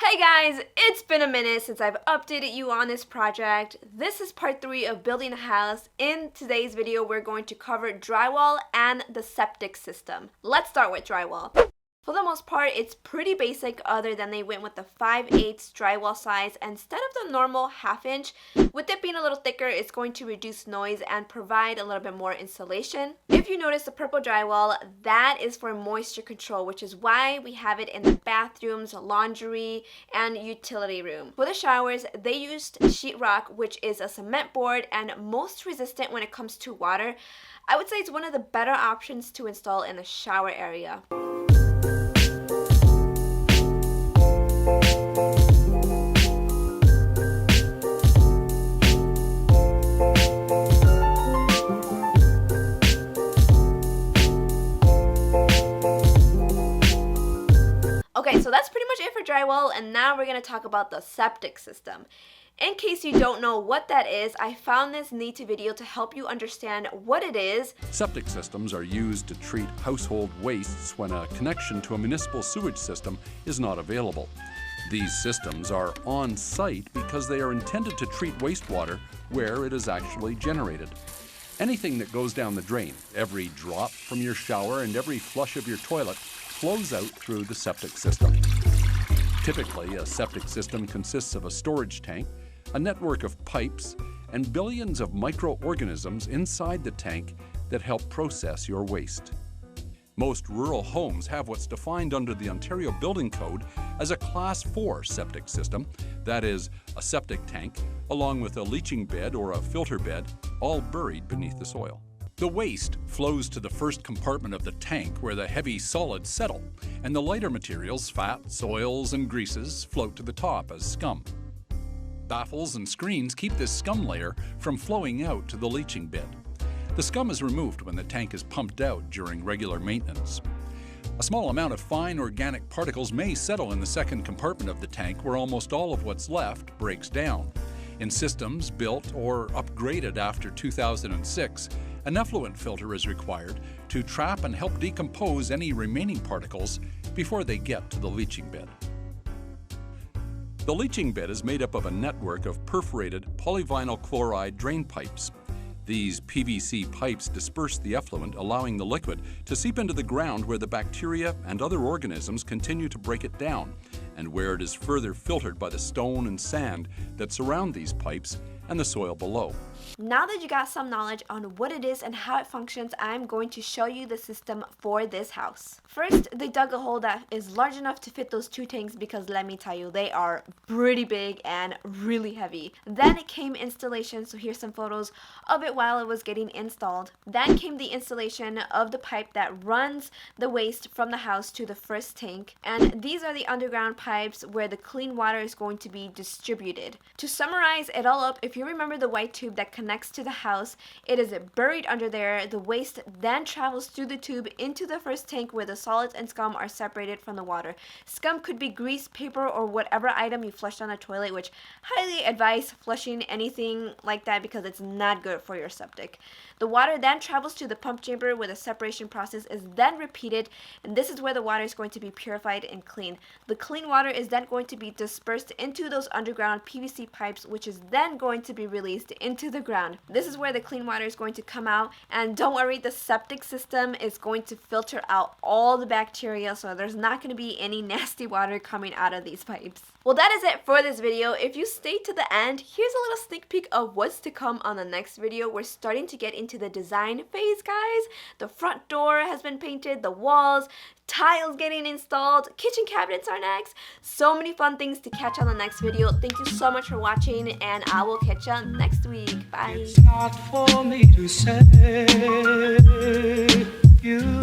Hey guys, it's been a minute since I've updated you on this project. This is part 3 of building a house. In today's video, we're going to cover drywall and the septic system. Let's start with drywall. For the most part, it's pretty basic other than they went with the 5/8 drywall size instead of the normal 1/2 inch. With it being a little thicker, it's going to reduce noise and provide a little bit more insulation. If you notice the purple drywall, that is for moisture control, which is why we have it in the bathrooms, laundry, and utility room. For the showers, they used sheetrock, which is a cement board and most resistant when it comes to water. I would say it's one of the better options to install in the shower area. Okay, so that's pretty much it for drywall, and now we're going to talk about the septic system. In case you don't know what that is, I found this neat video to help you understand what it is. Septic systems are used to treat household wastes when a connection to a municipal sewage system is not available. These systems are on site because they are intended to treat wastewater where it is actually generated. Anything that goes down the drain, every drop from your shower and every flush of your toilet, flows out through the septic system. Typically, a septic system consists of a storage tank, a network of pipes, and billions of microorganisms inside the tank that help process your waste. Most rural homes have what's defined under the Ontario Building Code as a Class 4 septic system, that is, a septic tank, along with a leaching bed or a filter bed, all buried beneath the soil. The waste flows to the first compartment of the tank where the heavy solids settle, and the lighter materials, fats, oils, and greases float to the top as scum. Baffles and screens keep this scum layer from flowing out to the leaching bed. The scum is removed when the tank is pumped out during regular maintenance. A small amount of fine organic particles may settle in the second compartment of the tank where almost all of what's left breaks down. In systems built or upgraded after 2006, an effluent filter is required to trap and help decompose any remaining particles before they get to the leaching bed. The leaching bed is made up of a network of perforated polyvinyl chloride drain pipes. These PVC pipes disperse the effluent, allowing the liquid to seep into the ground where the bacteria and other organisms continue to break it down, and where it is further filtered by the stone and sand that surround these pipes and the soil below. Now that you got some knowledge on what it is and how it functions, I'm going to show you the system for this house. First, they dug a hole that is large enough to fit those two tanks because let me tell you, they are pretty big and really heavy. Then it came installation, so here's some photos of it while it was getting installed. Then came the installation of the pipe that runs the waste from the house to the first tank, and these are the underground pipes where the clean water is going to be distributed. To summarize it all up, if you remember the white tube that connects to the house, it is buried under there. The waste then travels through the tube into the first tank where the solids and scum are separated from the water. Scum could be grease, paper, or whatever item you flushed down the toilet, which highly advise flushing anything like that because it's not good for your septic. The water then travels to the pump chamber where the separation process is then repeated, and this is where the water is going to be purified and cleaned. The clean water is then going to be dispersed into those underground PVC pipes, which is then going to be released into the ground. This is where the clean water is going to come out, and don't worry, the septic system is going to filter out all the bacteria, so there's not going to be any nasty water coming out of these pipes. Well, that is it for this video. If you stayed to the end, here's a little sneak peek of what's to come on the next video. We're starting to get into the design phase, guys. The front door has been painted, the walls, tiles getting installed, kitchen cabinets are next. So many fun things to catch on the next video. Thank you so much for watching, and I will catch you next week. Bye. It's not for me to say you